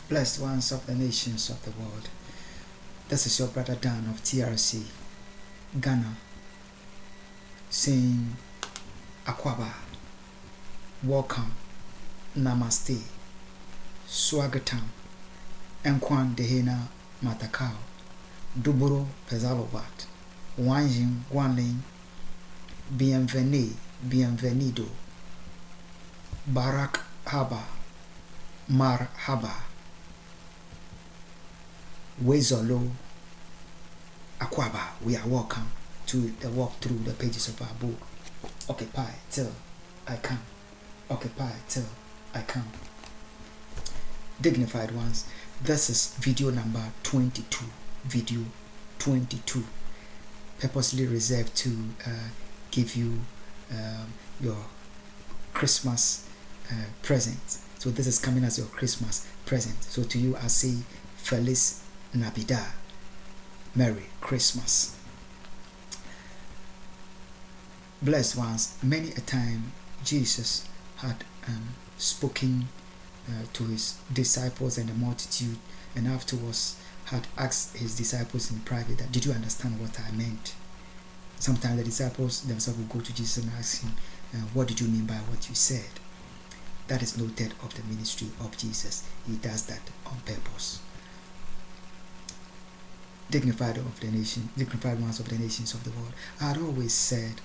Blessed ones of the nations of the world. This is your brother Dan of TRC, Ghana, saying Akwaba, welcome, namaste, swagatam, enkwan dehena matakao, duburo pezalovat, wanjin guanlin, bienvenue, bienvenido, barak haba, marhaba, wezolo, Akwaba. We are welcome to the walk through the pages of our book. Occupy till I come. Occupy till I come. Dignified ones, this is video number 22. Video 22. Purposely reserved to give you your Christmas present. So this is coming as your Christmas present. So to you, I say Feliz Navidad. Merry Christmas. Blessed ones, many a time Jesus had spoken to his disciples and the multitude, and afterwards had asked his disciples in private that, did you understand what I meant? Sometimes the disciples themselves will go to Jesus and ask him, what did you mean by what you said? That is noted of the ministry of Jesus. He does that on purpose. Dignified ones of the nations of the world. I had always said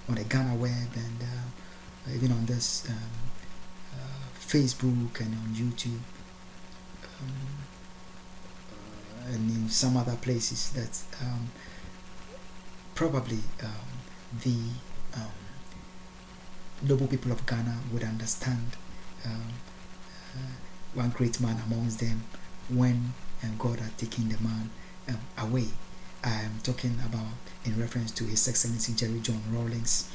on the Ghana web and even on this Facebook and on YouTube and in some other places that probably the noble people of Ghana would understand one great man amongst them when God had taken the man away. I am talking about in reference to His Excellency Jerry John Rawlings,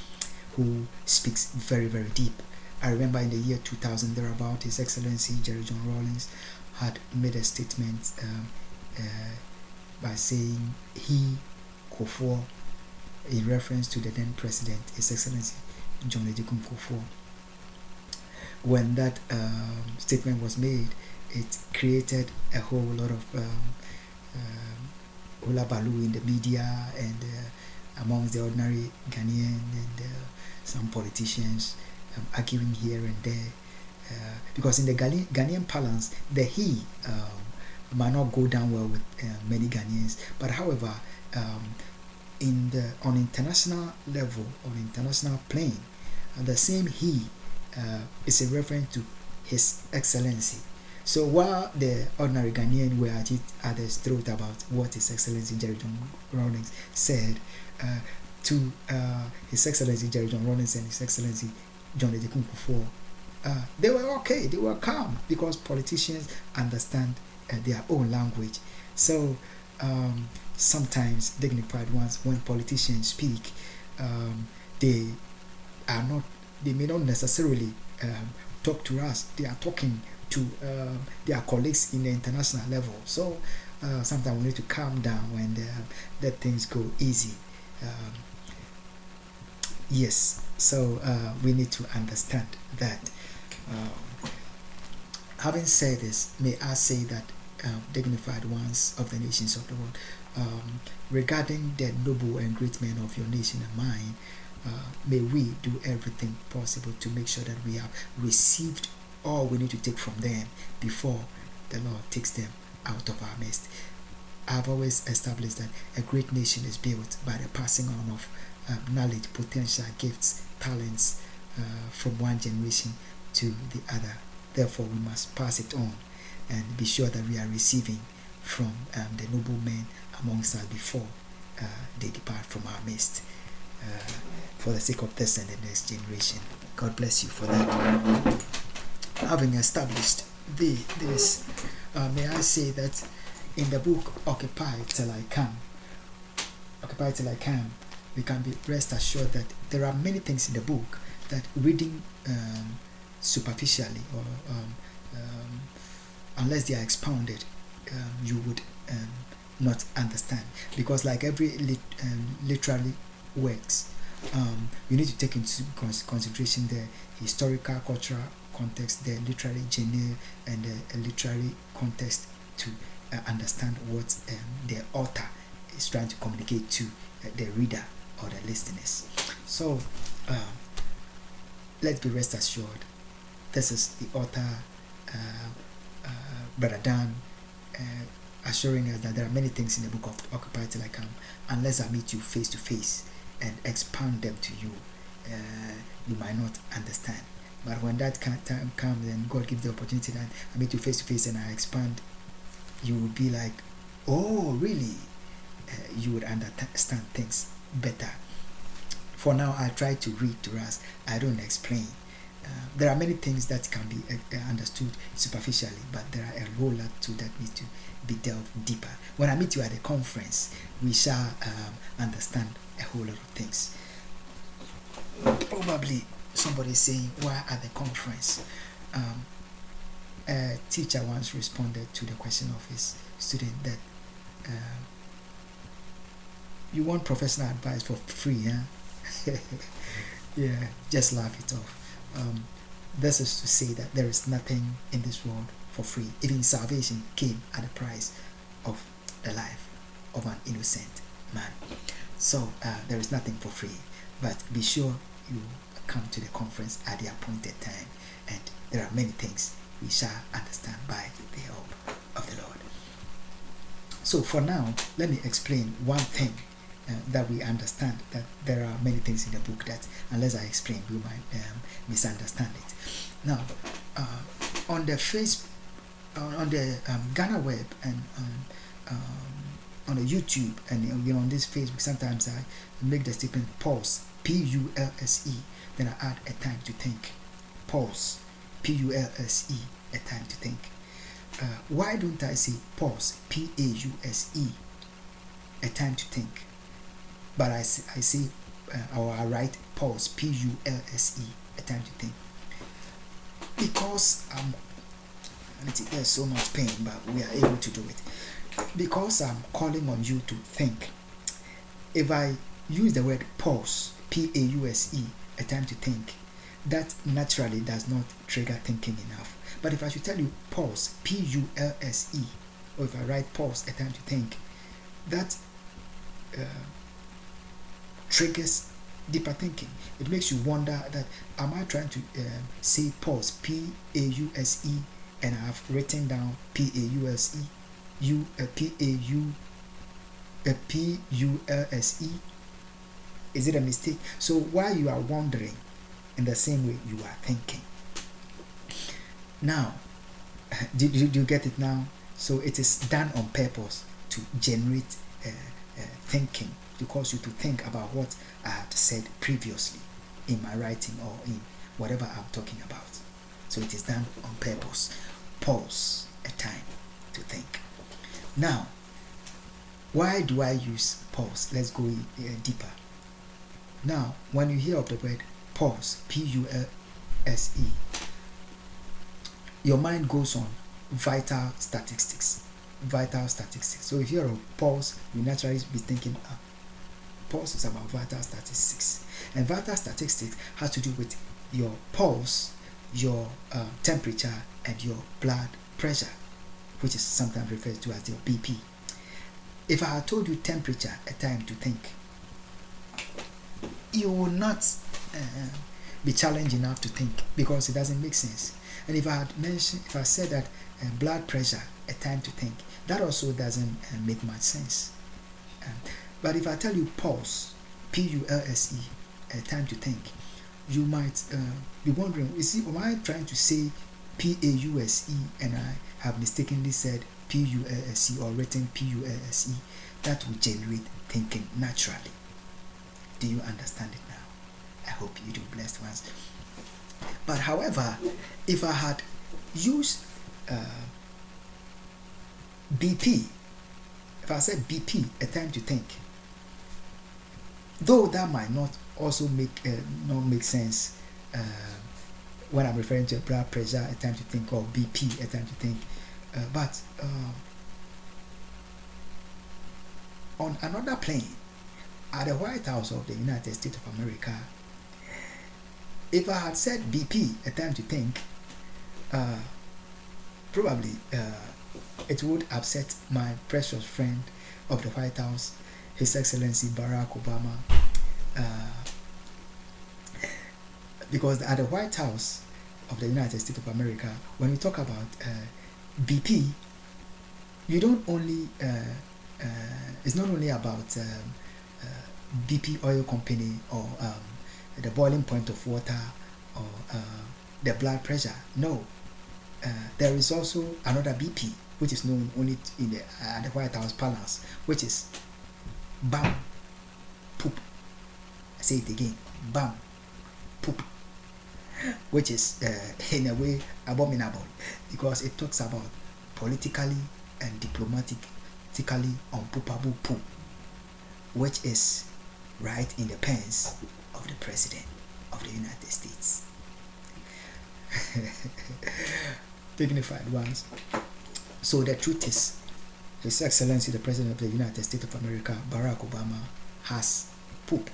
who speaks very, very deep. I remember in the year 2000 thereabout, His Excellency Jerry John Rawlings had made a statement by saying he, Kufuor, in reference to the then president, His Excellency John Ejikun Kufuor. When that statement was made, it created a whole lot of hullabaloo in the media and amongst the ordinary Ghanaian and some politicians arguing here and there, because in the Ghanaian parlance, the he might not go down well with many Ghanaians, but however, on international level, on international plane, the same he is a reference to His Excellency. So while the ordinary Ghanaian were at each other's throat about what His Excellency Jerry John Rawlings said, to His Excellency Jerry John Rawlings and His Excellency John Ejikun Kufuor, they were okay, they were calm, because politicians understand their own language. So sometimes, dignified ones, when politicians speak, they may not necessarily talk to us. They are talking to their colleagues in the international level. So sometimes we need to calm down when let things go easy. Yes, so we need to understand that. Having said this, may I say that dignified ones of the nations of the world, regarding the noble and great men of your nation and mine, may we do everything possible to make sure that we have received all we need to take from them before the Lord takes them out of our midst. I've always established that a great nation is built by the passing on of knowledge, potential, gifts, talents from one generation to the other. Therefore, we must pass it on and be sure that we are receiving from the noble men amongst us before they depart from our midst, for the sake of this and the next generation. God bless you for that. Having established this, may I say that in the book Occupy Till I Come, we can be rest assured that there are many things in the book that reading superficially or unless they are expounded, you would not understand, because like every literary works, you need to take into consideration the historical, context, the literary genre, and the literary context to understand what the author is trying to communicate to the reader or the listeners. So let's be rest assured, this is the author, Brother Dan, assuring us that there are many things in the book of Occupy Till I Come. Unless I meet you face to face and expound them to you, you might not understand. But when that time comes and God gives the opportunity that I meet you face to face and I expand, you will be like, oh, really? You would understand things better. For now, I try to read to us. I don't explain. There are many things that can be understood superficially, but there are a whole lot to that need to be delved deeper. When I meet you at a conference, we shall understand a whole lot of things. Probably somebody is saying, why at the conference? A teacher once responded to the question of his student that you want professional advice for free, huh? Yeah, just laugh it off. This is to say that there is nothing in this world for free. Even salvation came at the price of the life of an innocent man. So there is nothing for free. But be sure you come to the conference at the appointed time, and there are many things we shall understand by the help of the Lord. So for now, let me explain one thing that we understand, that there are many things in the book that unless I explain, we might misunderstand it. Now, on the Ghana web and on the YouTube and on this Facebook, sometimes I make the statement pause, P-U-L-S-E, then I add a time to think. Pause, P-U-L-S-E, a time to think. Why don't I say pause, P-A-U-S-E, a time to think? But I say, or I write pause, P-U-L-S-E, a time to think. Because there's so much pain, but we are able to do it. Because I'm calling on you to think. If I use the word pause, P-A-U-S-E, a time to think, that naturally does not trigger thinking enough. But if I should tell you pause, P-U-L-S-E, or if I write pause, a time to think, that triggers deeper thinking. It makes you wonder that, am I trying to say pause, P-A-U-S-E, and I have written down P-A-U-S-E, P-U-L-S-E? Is it a mistake? So while you are wondering, in the same way you are thinking. Now, do you get it now? So it is done on purpose to generate thinking, to cause you to think about what I had said previously in my writing or in whatever I'm talking about. So it is done on purpose. Pause, a time to think. Now, why do I use pause? Let's go deeper. Now, when you hear of the word pause, P-U-L-S-E, your mind goes on vital statistics. So if you hear of pause, you naturally be thinking, pulse is about vital statistics. And vital statistics has to do with your pulse, your temperature, and your blood pressure, which is sometimes referred to as your BP. If I had told you temperature, a time to think, you will not be challenged enough to think, because it doesn't make sense. And if I said that blood pressure, a time to think, that also doesn't make much sense. But if I tell you pause, P-U-L-S-E, a time to think, you might be wondering, am I trying to say P-A-U-S-E and I have mistakenly said P-U-L-S-E or written P-U-L-S-E? That will generate thinking naturally. Do you understand it now? I hope you do, blessed ones. But however, if I had used BP, if I said BP, a time to think, though that might not also not make sense when I'm referring to blood pressure, a time to think, or BP, a time to think, but on another plane, at the White House of the United States of America, if I had said BP, a time to think, uh, probably it would upset my precious friend of the White House, His Excellency Barack Obama, because at the White House of the United States of America, when we talk about BP, you don't only it's not only about BP oil company or the boiling point of water or the blood pressure. No, there is also another BP which is known only in the White House Palace, which is bam, poop. I say it again, bam, poop, which is in a way abominable because it talks about politically and diplomatically unpoopable poo, which is right in the pants of the President of the United States. Dignified ones. So the truth is, His Excellency the President of the United States of America, Barack Obama, has poop,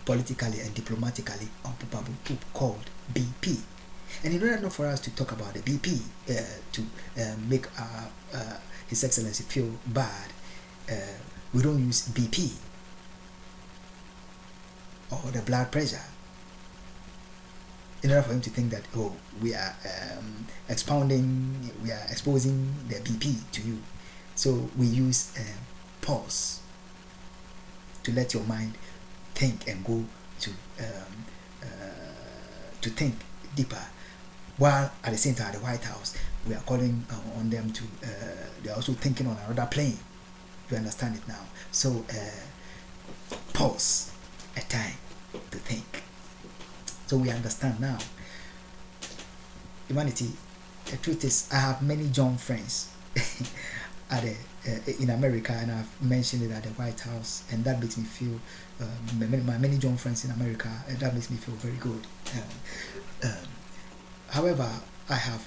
politically and diplomatically unpoopable poop called BP. And in order not for us to talk about the BP to make His Excellency feel bad, we don't use BP or the blood pressure in order for him to think that, oh, we are expounding, we are exposing the BP to you. So we use pause to let your mind think and go to think deeper, while at the same time at the White House we are calling on them to they are also thinking on another plane. You understand it now? So pause a time to think. So we understand now. Humanity, the truth is, I have many John friends at in America, and I've mentioned it at the White House, and that makes me feel my many John friends in America, and that makes me feel very good. However, I have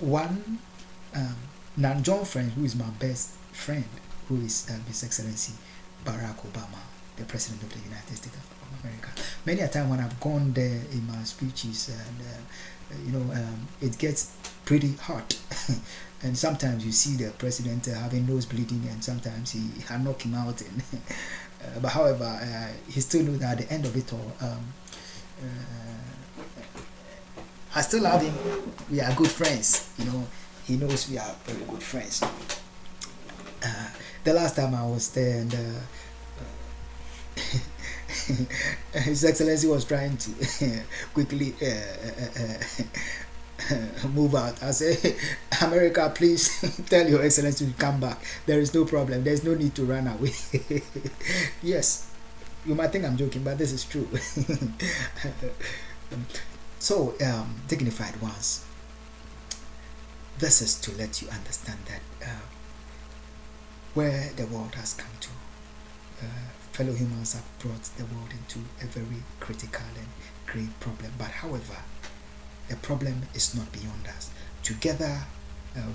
one non-John friend who is my best friend, who is His Excellency Barack Obama, the President of the United States of America. Many a time when I've gone there in my speeches, and it gets pretty hot. And sometimes you see the president having nose bleeding, and sometimes he knock him out. And but however, he still knows that at the end of it all, I still love him. We are good friends. He knows we are very good friends. The last time I was there, and His Excellency was trying to quickly move out. I say, America, please tell Your Excellency to come back. There is no problem. There is no need to run away. Yes, you might think I'm joking, but this is true. So, dignified ones, this is to let you understand that where the world has come to, fellow humans have brought the world into a very critical and grave problem. But however, the problem is not beyond us. Together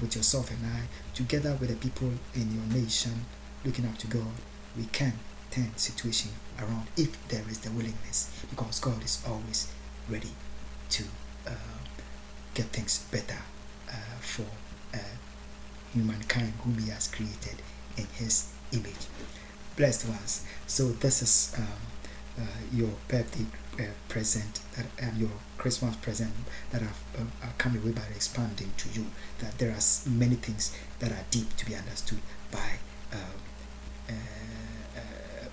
with yourself and I, together with the people in your nation, looking up to God, we can turn situation around if there is the willingness, because God is always ready to get things better for humankind whom He has created in His image. Blessed ones. So this is your birthday present and your Christmas present that I've come away by expanding to you, that there are many things that are deep to be understood by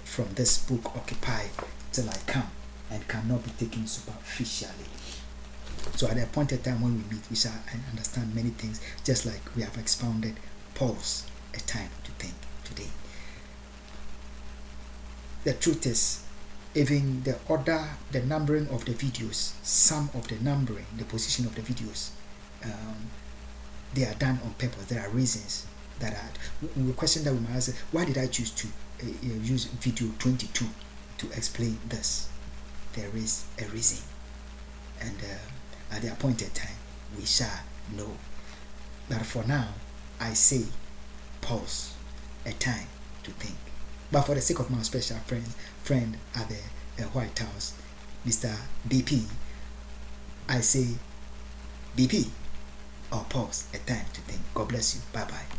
from this book, Occupy Till I Come, and cannot be taken superficially. So at the appointed time when we meet, we shall understand many things, just like we have expounded. Pause a time to think today. The truth is, even the order, the numbering of the videos, some of the numbering, the position of the videos, they are done on purpose. There are reasons that are. The question that we might ask: why did I choose to use video 22 to explain this? There is a reason, and at the appointed time we shall know. But for now, I say, pause a time to think. But for the sake of my special friend at the White House, Mr. BP, I say BP or pause, a time to think. God bless you. Bye bye.